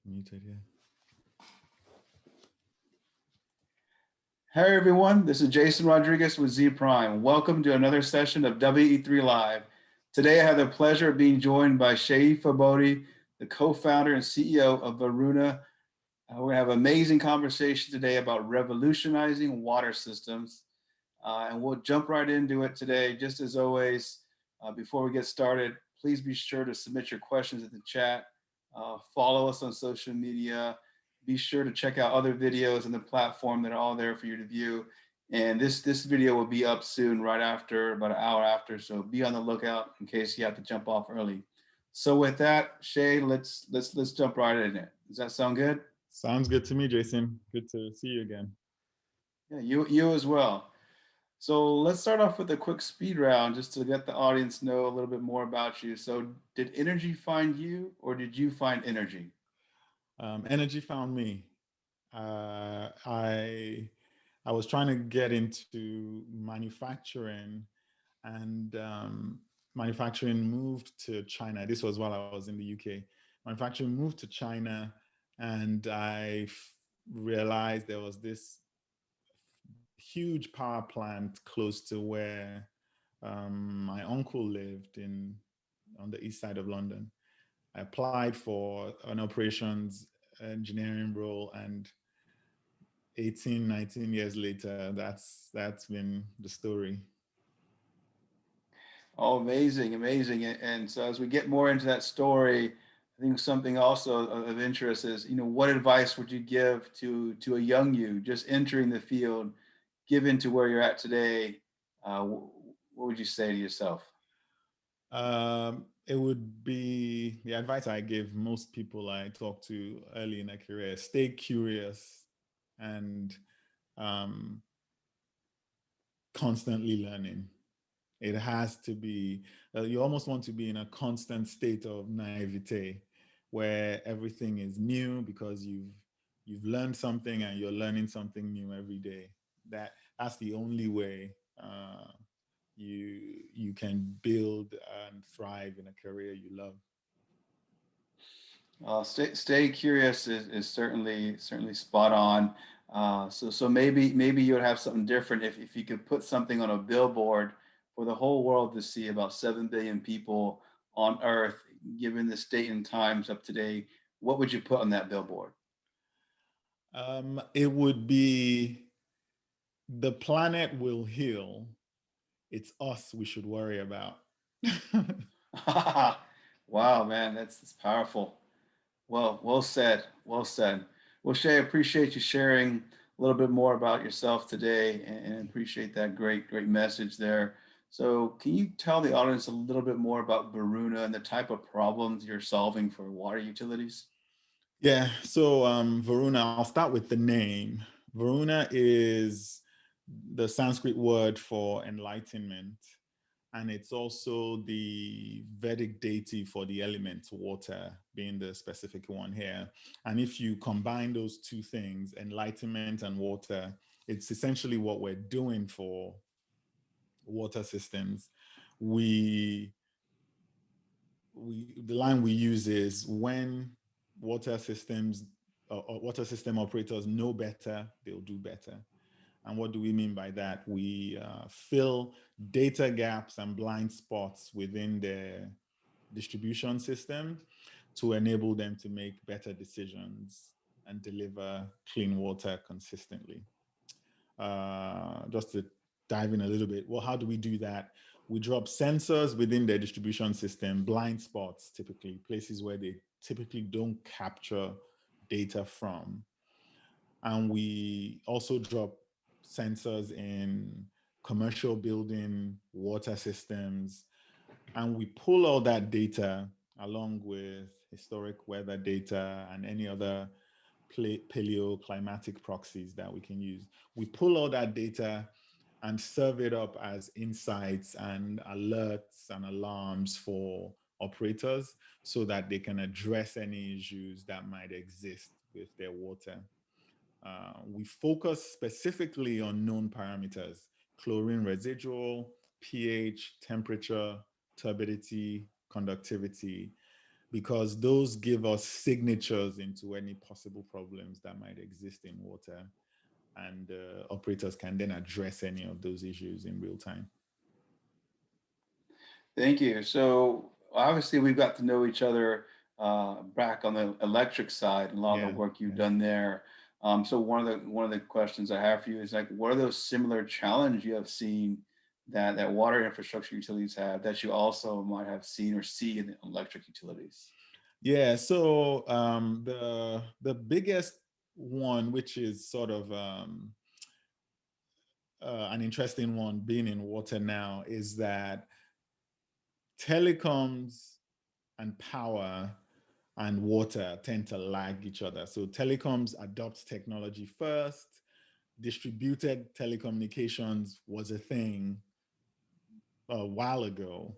Muted, yeah. Hey everyone, this is Jason Rodriguez with Zpryme. Welcome to another session of WE3 Live. Today I have the pleasure of being joined by Seyi Fabode, the co-founder and CEO of Varuna. We're going to have an amazing conversation today about revolutionizing water systems. And we'll jump right into it today. Just as always, before we get started, please be sure to submit your questions in the chat. Follow us on social media. Be sure to check out other videos on the platform that are all there for you to view. And this video will be up soon, right after, about an hour after. So be on the lookout in case you have to jump off early. So with that, Shay, let's jump right in it. Does that sound good? Sounds good to me, Jason. Good to see you again. Yeah, you as well. So let's start off with a quick speed round just to let the audience know a little bit more about you. So did energy find you or did you find energy? Energy found me. I was trying to get into manufacturing, and manufacturing moved to China. This was while I was in the UK. Manufacturing moved to China, and I realized there was this huge power plant close to where my uncle lived on the east side of London. I applied for an operations engineering role, and 18, 19 years later, that's been the story. Oh, amazing, amazing. And so as we get more into that story, I think something also of interest is, what advice would you give to a young you just entering the field, given to where you're at today? What would you say to yourself? It would be the advice I give most people I talk to early in their career: stay curious and um, constantly learning. It has to be, you almost want to be in a constant state of naivete where everything is new because you've learned something and you're learning something new every day. That's the only way you can build and thrive in a career you love. Stay curious is certainly spot on. So maybe you would have something different if you could put something on a billboard for the whole world to see, about 7 billion people on Earth, given the state and times of today. What would you put on that billboard? It would be, the planet will heal. It's us we should worry about. Wow, man, that's powerful. Well said. Well said. Well, Shay, I appreciate you sharing a little bit more about yourself today and appreciate that great message there. So can you tell the audience a little bit more about Varuna and the type of problems you're solving for water utilities? Yeah, so Varuna, I'll start with the name. Varuna is the Sanskrit word for enlightenment, and it's also the Vedic deity for the element water, being the specific one here. And if you combine those two things, enlightenment and water, it's essentially what we're doing for water systems. We the line we use is, when water systems or water system operators know better, they'll do better. And what do we mean by that? We fill data gaps and blind spots within their distribution system to enable them to make better decisions and deliver clean water consistently. Just to dive in a little bit, well, how do we do that? We drop sensors within their distribution system, blind spots, typically places where they typically don't capture data from. And we also drop sensors in commercial building, water systems, and we pull all that data along with historic weather data and any other paleoclimatic proxies that we can use. We pull all that data and serve it up as insights and alerts and alarms for operators so that they can address any issues that might exist with their water. We focus specifically on known parameters: chlorine residual, pH, temperature, turbidity, conductivity. because those give us signatures into any possible problems that might exist in water. And operators can then address any of those issues in real time. Thank you. So obviously we've got to know each other back on the electric side and a lot of the Yeah, work you've yeah. done there. So one of the questions I have for you is like, what are those similar challenges you have seen that water infrastructure utilities have that you also might have seen or see in the electric utilities? Yeah, so the biggest one, which is sort of an interesting one being in water now, is that telecoms and power and water tend to lag each other. So telecoms adopts technology first. Distributed telecommunications was a thing a while ago.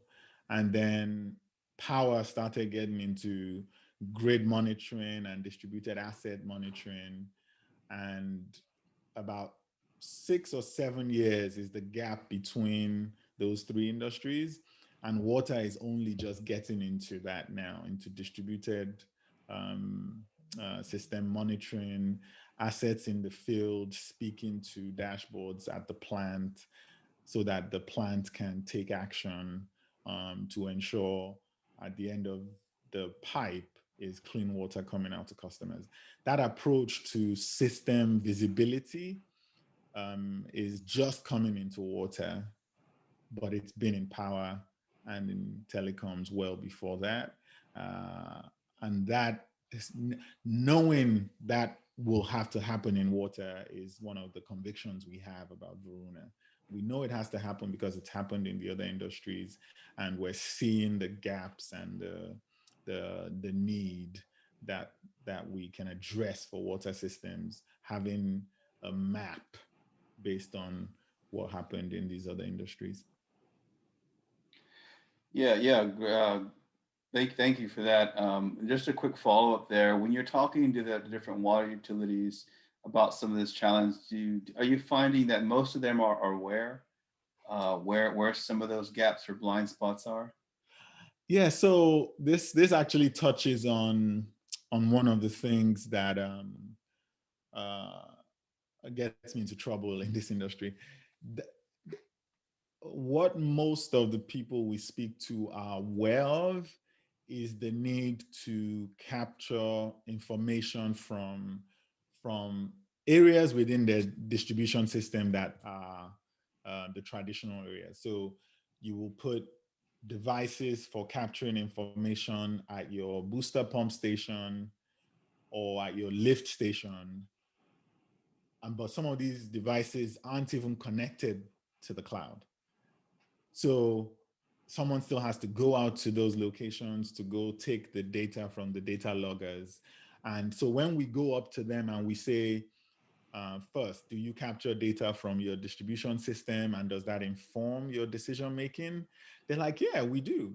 And then power started getting into grid monitoring and distributed asset monitoring. And about 6 or 7 years is the gap between those three industries. And water is only just getting into that now, into distributed system monitoring, assets in the field, speaking to dashboards at the plant so that the plant can take action to ensure at the end of the pipe is clean water coming out to customers. That approach to system visibility is just coming into water, but it's been in power and in telecoms well before that. Uh, and that is, knowing that will have to happen in water is one of the convictions we have about Varuna. We know it has to happen because it's happened in the other industries, and we're seeing the gaps and the need that we can address for water systems, having a map based on what happened in these other industries. Yeah, yeah. Thank you for that. Just a quick follow up there. When you're talking to the different water utilities about some of this challenge, are you finding that most of them are aware where some of those gaps or blind spots are? Yeah, so this actually touches on one of the things that uh, gets me into trouble in this industry. What most of the people we speak to are aware of is the need to capture information from areas within the distribution system that are the traditional areas. So you will put devices for capturing information at your booster pump station or at your lift station. But some of these devices aren't even connected to the cloud. So someone still has to go out to those locations to go take the data from the data loggers. And so when we go up to them and we say, first, do you capture data from your distribution system and does that inform your decision making? They're like, yeah, we do.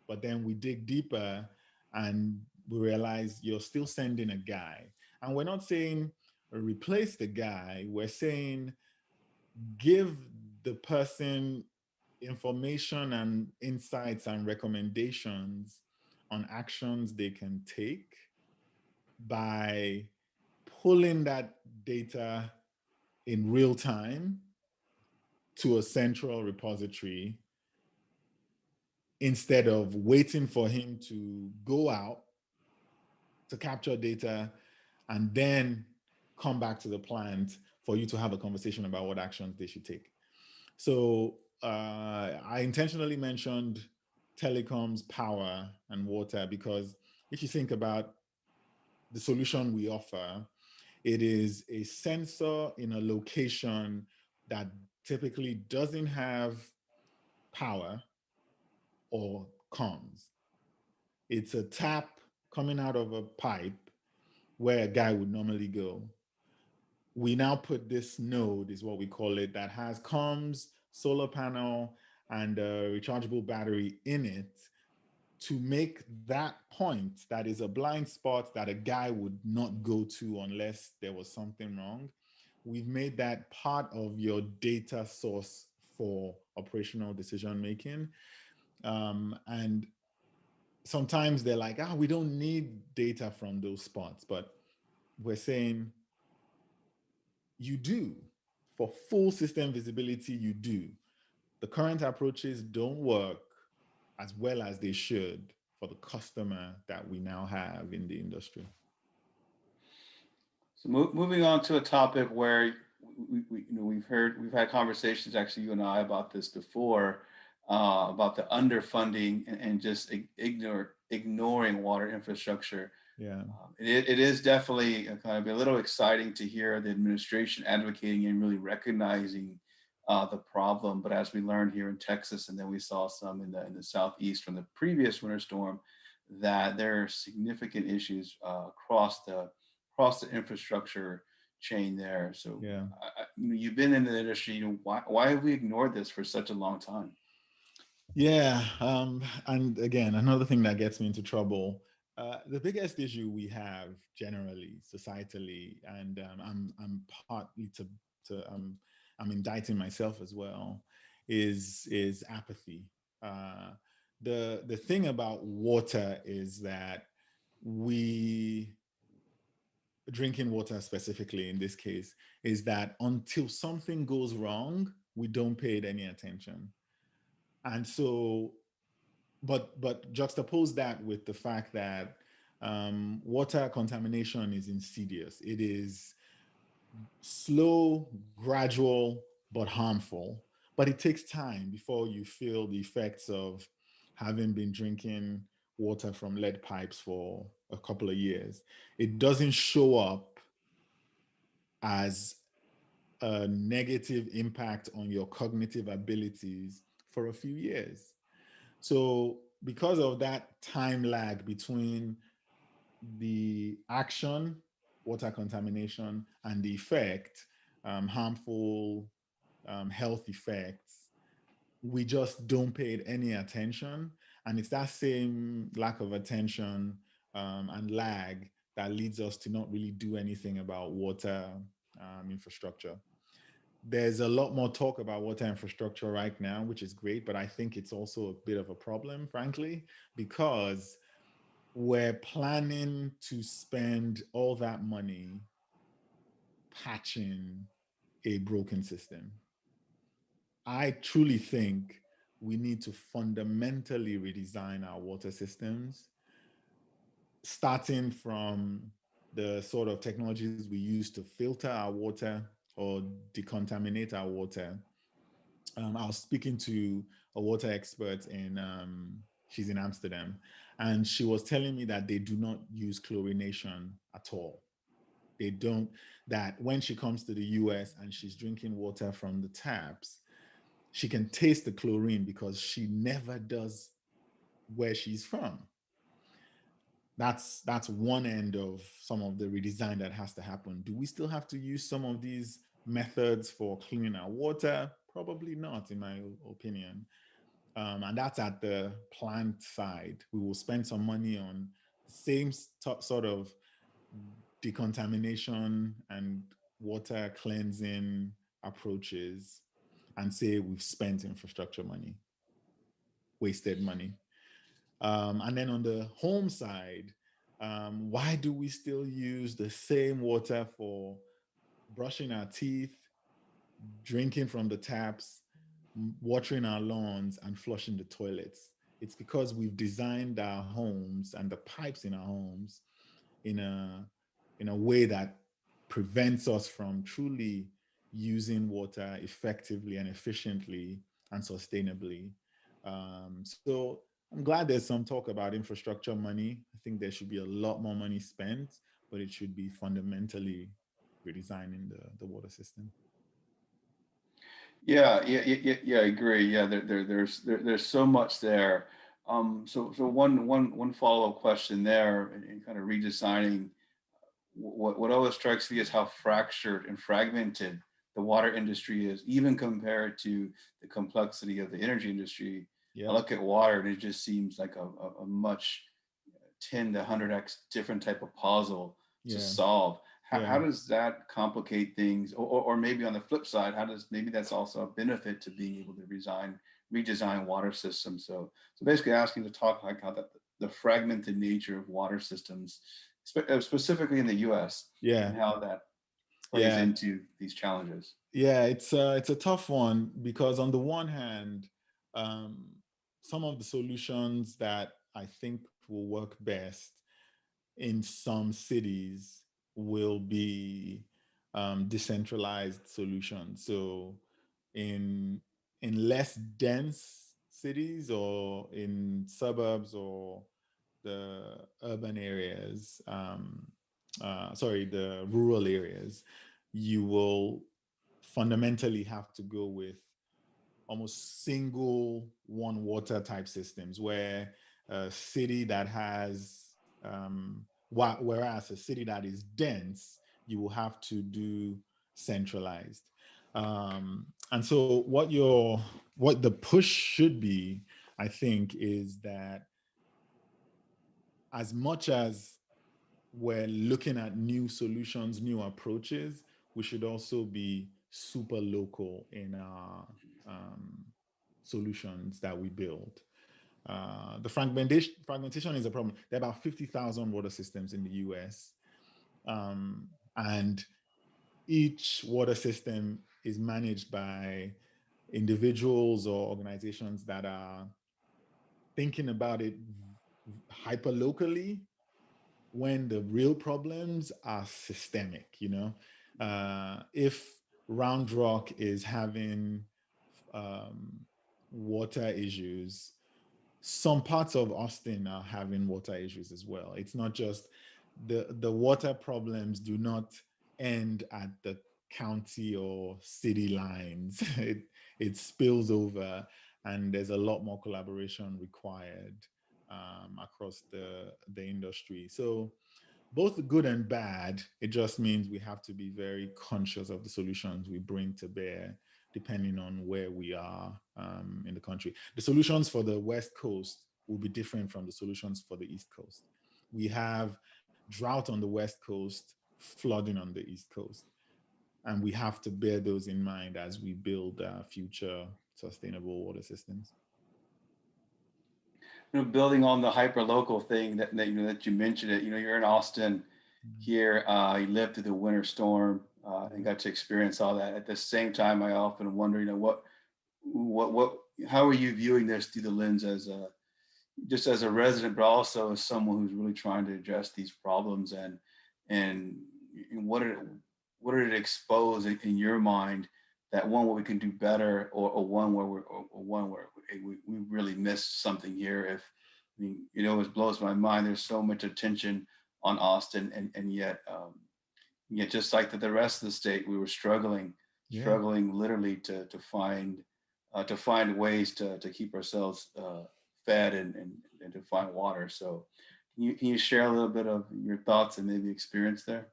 But then we dig deeper and we realize you're still sending a guy. And we're not saying replace the guy, we're saying give the person information and insights and recommendations on actions they can take by pulling that data in real time to a central repository instead of waiting for him to go out to capture data and then come back to the plant for you to have a conversation about what actions they should take. So I intentionally mentioned telecoms, power, and water because if you think about the solution we offer, it is a sensor in a location that typically doesn't have power or comms. It's a tap coming out of a pipe where a guy would normally go. We now put this node, is what we call it, that has comms, solar panel, and a rechargeable battery in it to make that point that is a blind spot that a guy would not go to unless there was something wrong. We've made that part of your data source for operational decision making. And sometimes they're like, we don't need data from those spots, but we're saying you do. For full system visibility, you do. The current approaches don't work as well as they should for the customer that we now have in the industry. So moving on to a topic where we've had conversations, actually you and I, about this before, about the underfunding and just ignoring water infrastructure. Yeah. It is definitely kind of a little exciting to hear the administration advocating and really recognizing the problem. But as we learned here in Texas, and then we saw some in the southeast from the previous winter storm, that there are significant issues across the infrastructure chain there. So, Yeah. you've been in the industry. Why have we ignored this for such a long time? Yeah. And again, another thing that gets me into trouble. The biggest issue we have generally, societally, and I'm partly I'm indicting myself as well, is apathy. Uh, the thing about water is that we drinking water specifically in this case is that until something goes wrong, we don't pay it any attention. And so but juxtapose that with the fact that water contamination is insidious. It is slow, gradual, but harmful. But it takes time before you feel the effects of having been drinking water from lead pipes for a couple of years. It doesn't show up as a negative impact on your cognitive abilities for a few years. So, because of that time lag between the action, water contamination, and the effect, harmful health effects, we just don't pay it any attention. And it's that same lack of attention and lag that leads us to not really do anything about water infrastructure. There's a lot more talk about water infrastructure right now, which is great, but I think it's also a bit of a problem, frankly, because we're planning to spend all that money patching a broken system. I truly think we need to fundamentally redesign our water systems, starting from the sort of technologies we use to filter our water or decontaminate our water. I was speaking to a water expert she's in Amsterdam, and she was telling me that they do not use chlorination at all. They don't, that when she comes to the US and she's drinking water from the taps, she can taste the chlorine because she never does where she's from. That's one end of some of the redesign that has to happen. Do we still have to use some of these methods for cleaning our water? Probably not, in my opinion. And that's at the plant side. We will spend some money on the same sort of decontamination and water cleansing approaches and say we've spent infrastructure money, wasted money. And then on the home side, why do we still use the same water for brushing our teeth, drinking from the taps, watering our lawns, and flushing the toilets? It's because we've designed our homes and the pipes in our homes in a way that prevents us from truly using water effectively and efficiently and sustainably. So I'm glad there's some talk about infrastructure money. I think there should be a lot more money spent, but it should be fundamentally redesigning the water system. Yeah, I agree. Yeah, there's so much there. So one follow-up question there, and kind of redesigning. What always strikes me is how fractured and fragmented the water industry is, even compared to the complexity of the energy industry. I Yep. look at water and it just seems like a much 10 to 100x different type of puzzle to Yeah. solve. How Yeah. does that complicate things? Or maybe on the flip side, how does maybe that's also a benefit to being able to redesign water systems? So basically asking to talk like how the fragmented nature of water systems, specifically in the U.S., Yeah. and how that plays Yeah. into these challenges. Yeah, it's a tough one because on the one hand, um, some of the solutions that I think will work best in some cities will be decentralized solutions. So in less dense cities or in suburbs or the urban areas, sorry, the rural areas, you will fundamentally have to go with almost single one water type systems where a city that has whereas a city that is dense you will have to do centralized, and so what the push should be, I think, is that as much as we're looking at new solutions, new approaches, we should also be super local in our solutions that we build. The fragmentation is a problem. There are about 50,000 water systems in the US, and each water system is managed by individuals or organizations that are thinking about it hyper locally when the real problems are systemic. If Round Rock is having um, water issues, some parts of Austin are having water issues as well. It's not just the water problems do not end at the county or city lines. It spills over, and there's a lot more collaboration required across the industry. So both good and bad. It just means we have to be very conscious of the solutions we bring to bear, depending on where we are in the country. The solutions for the West Coast will be different from the solutions for the East Coast. We have drought on the West Coast, flooding on the East Coast, and we have to bear those in mind as we build future sustainable water systems. Building on the hyper local thing that you mentioned it. You're in Austin here. You lived through the winter storm and got to experience all that. At the same time, I often wonder, what, how are you viewing this through the lens as just as a resident, but also as someone who's really trying to address these problems, and what did it expose in your mind, that one where we can do better, or one where we really missed something here? It always blows my mind. There's so much attention on Austin, and yet just like the rest of the state, we were struggling, Yeah. literally to find ways to keep ourselves fed and to find water. So can you share a little bit of your thoughts and maybe experience there?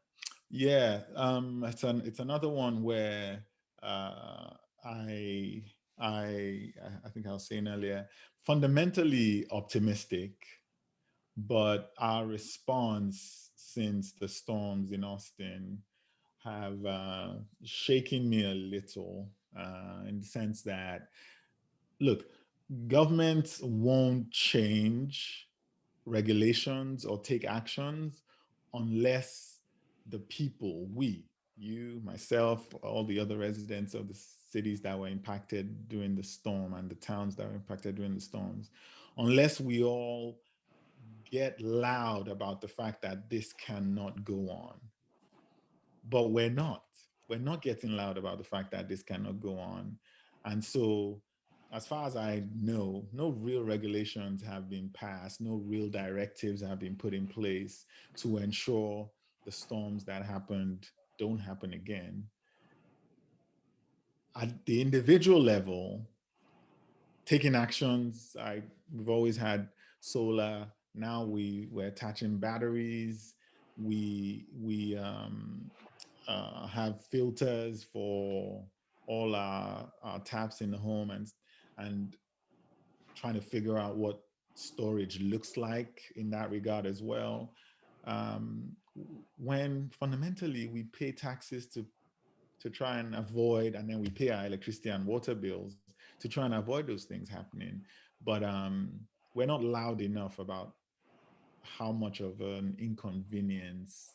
Yeah, it's another one where uh, I I think I was saying earlier, fundamentally optimistic, but our response since the storms in Austin have shaken me a little, in the sense that, look, governments won't change regulations or take actions unless the people, we, you, myself, all the other residents of the cities that were impacted during the storm and the towns that were impacted during the storms, unless we all get loud about the fact that this cannot go on. But we're not getting loud about the fact that this cannot go on. And so, as far as I know, no real regulations have been passed, no real directives have been put in place to ensure the storms that happened don't happen again. At the individual level, taking actions, we've always had solar. Now we're attaching batteries. We have filters for all our taps in the home, and trying to figure out what storage looks like in that regard as well. Um, when fundamentally we pay taxes to try and avoid, and then we pay our electricity and water bills to try and avoid those things happening. But we're not loud enough about how much of an inconvenience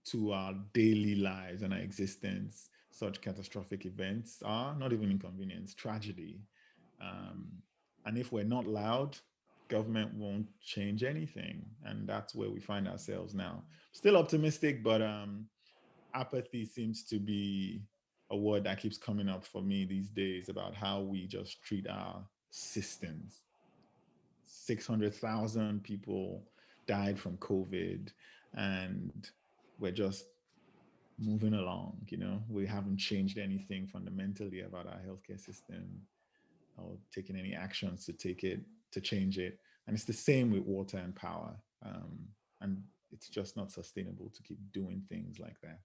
to our daily lives and our existence such catastrophic events are. Not even inconvenience, tragedy. Um, and if we're not loud, government won't change anything. And that's where we find ourselves now. Still optimistic, but apathy seems to be a word that keeps coming up for me these days about how we just treat our systems. 600,000 people died from COVID, and we're just moving along. We haven't changed anything fundamentally about our healthcare system or taken any actions to change it. And it's the same with water and power. And it's just not sustainable to keep doing things like that.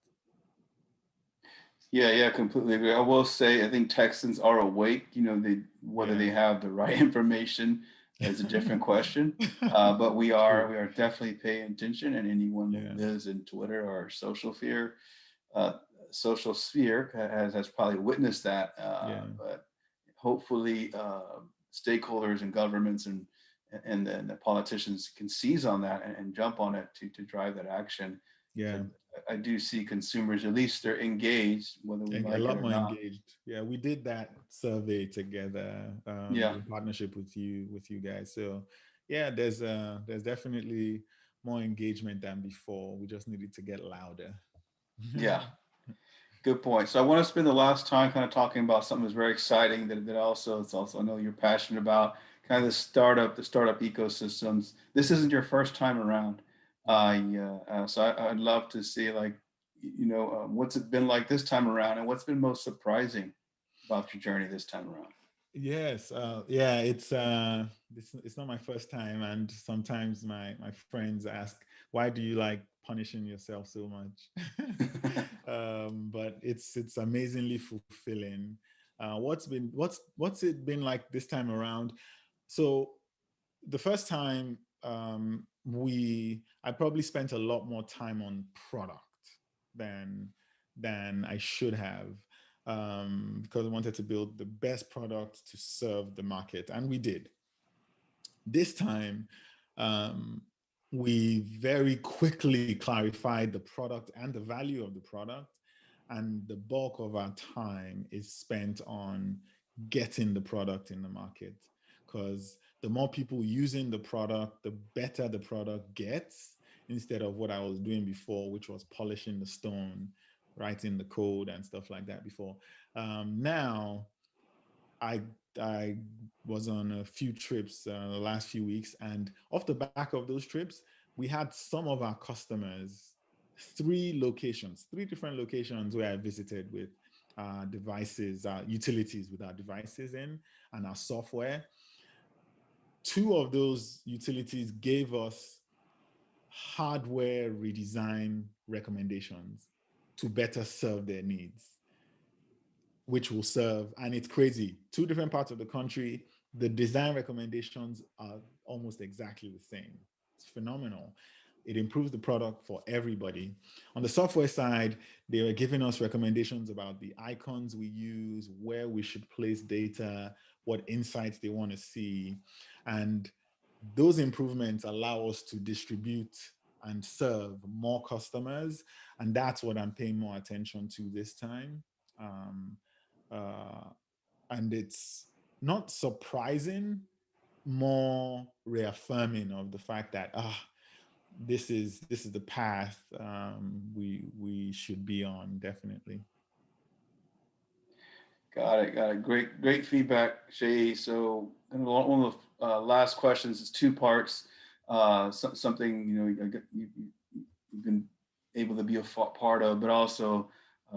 Yeah, completely agree. I will say, I think Texans are awake. Whether Yeah. they have the right information is a different question. But we True. are definitely paying attention, and anyone who Yeah. lives in Twitter or uh, social sphere has probably witnessed that. Yeah. But hopefully, stakeholders and governments and the politicians can seize on that and jump on it to drive that action. Yeah. I do see consumers, at least they're engaged, whether we A like it lot or more not. engaged. Yeah, we did that survey together Yeah, in partnership with you guys. So yeah, there's definitely more engagement than before. We just needed to get louder. yeah, good point. So I want to spend the last time kind of talking about something that's very exciting that also it's also I know you're passionate about, kind of the startup ecosystems. This isn't your first time around. Yeah, so I'd love to see like what's it been like this time around, and what's been most surprising about your journey this time around. Yes, yeah, it's not my first time, and sometimes my friends ask, "Why do you like punishing yourself so much?" But it's amazingly fulfilling. What's it been like this time around? So the first time, I probably spent a lot more time on product than I should have, because I wanted to build the best product to serve the market, and we did. This time, um, we very quickly clarified the product and the value of the product, and the bulk of our time is spent on getting the product in the market, because the more people using the product, the better the product gets, instead of what I was doing before, which was polishing the stone, writing the code and stuff like that before. Now I I was on a few trips the last few weeks, and off the back of those trips, we had some of our customers, three different locations where I visited with devices, utilities with our devices in and our software. Two of those utilities gave us hardware redesign recommendations to better serve their needs, which will serve. And it's crazy. Two different parts of the country, the design recommendations are almost exactly the same. It's phenomenal. It improves the product for everybody. On the software side, they were giving us recommendations about the icons we use, where we should place data, what insights they want to see. And those improvements allow us to distribute and serve more customers. And that's what I'm paying more attention to this time. Um, uh, and it's not surprising, more reaffirming of the fact that this is the path we should be on, definitely. Got it. Great feedback, Shay. So, one of the last questions is two parts. Something you've been able to be a part of, but also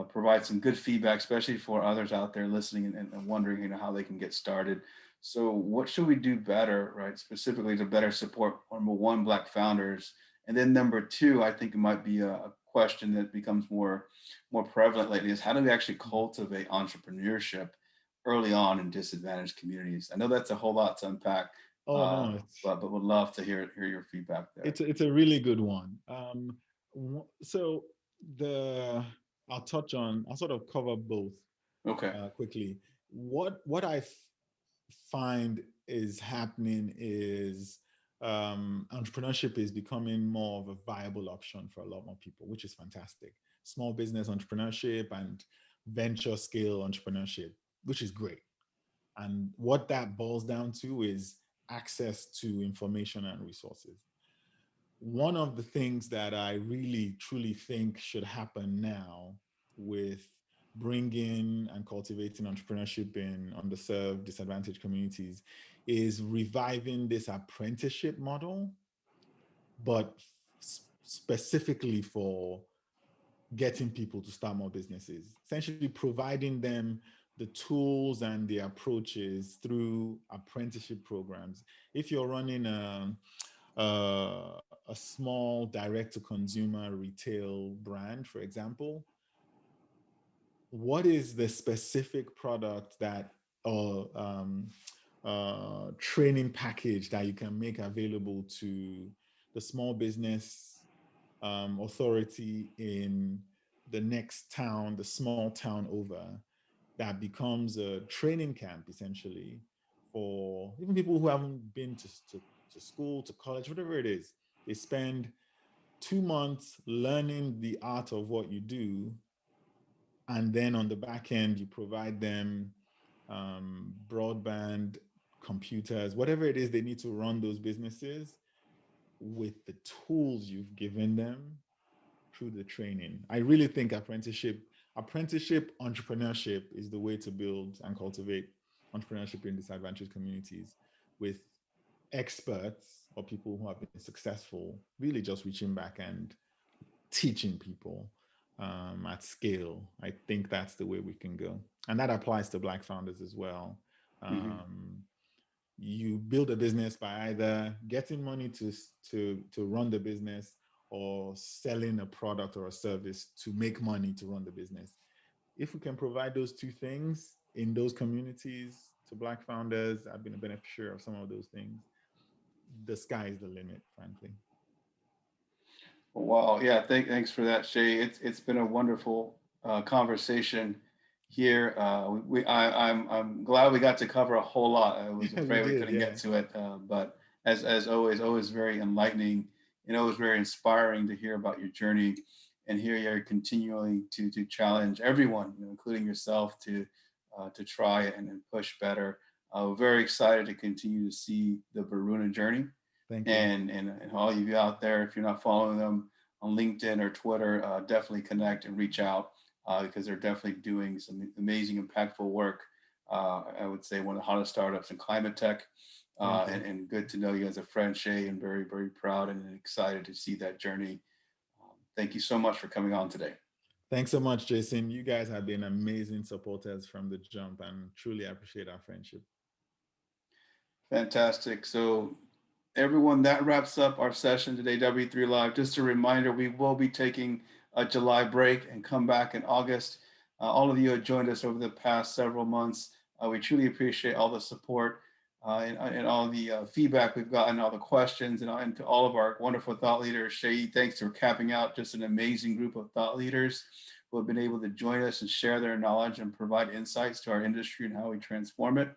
provide some good feedback, especially for others out there listening and wondering, how they can get started. So, what should we do better, right? Specifically to better support number one, Black founders, and then number two, I think it might be a question that becomes more prevalent lately is how do we actually cultivate entrepreneurship early on in disadvantaged communities? I know that's a whole lot to unpack, Oh no, but would love to hear your feedback there. it's a really good one. So the I'll sort of cover both Okay. quickly. What I find is happening is entrepreneurship is becoming more of a viable option for a lot more people, which is fantastic. Small business entrepreneurship and venture scale entrepreneurship, which is great. And what that boils down to is access to information and resources. One of the things that I really truly think should happen now with bringing and cultivating entrepreneurship in underserved, disadvantaged communities is reviving this apprenticeship model, but specifically for getting people to start more businesses, essentially providing them the tools and the approaches through apprenticeship programs. If you're running a small direct to consumer retail brand, for example, what is the specific product that or training package that you can make available to the small business authority in the next town, the small town over, that becomes a training camp essentially for even people who haven't been to school, to college, whatever it is. They spend 2 months learning the art of what you do, and then on the back end you provide them broadband, computers, whatever it is they need to run those businesses with the tools you've given them through the training. I really think apprenticeship entrepreneurship is the way to build and cultivate entrepreneurship in disadvantaged communities, with experts or people who have been successful really just reaching back and teaching people at scale. I think that's the way we can go. And that applies to Black founders as well. Mhm. Um, you build a business by either getting money to run the business or selling a product or a service to make money to run the business. If we can provide those two things in those communities to Black founders, I've been a beneficiary of some of those things. The sky is the limit, frankly. Wow. Yeah. Thanks for that, Shay. It's been a wonderful conversation here. I'm glad we got to cover a whole lot. I was We afraid we did, couldn't yeah. get to it, but as always very enlightening and always very inspiring to hear about your journey, and here you're continuing to challenge everyone, including yourself, to try and push better. We're very excited to continue to see the Varuna journey, Thank you. and all of you out there, if you're not following them on LinkedIn or Twitter, definitely connect and reach out, because they're definitely doing some amazing, impactful work. I would say one of the hottest startups in climate tech, Thank you. and good to know you as a friend, Shay, and very, very proud and excited to see that journey. Thank you so much for coming on today. Thanks so much, Jason. You guys have been amazing supporters from the jump and truly appreciate our friendship. Fantastic. So everyone, that wraps up our session today, W3 Live. Just a reminder, we will be taking a July break and come back in August. All of you have joined us over the past several months. We truly appreciate all the support, and all the feedback we've gotten, all the questions, and to all of our wonderful thought leaders. Shay, thanks for capping out just an amazing group of thought leaders who have been able to join us and share their knowledge and provide insights to our industry and how we transform it.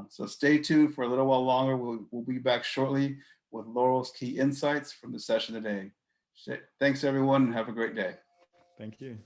So stay tuned for a little while longer. We'll be back shortly with Laurel's key insights from the session today. Thanks, everyone, and have a great day. Thank you.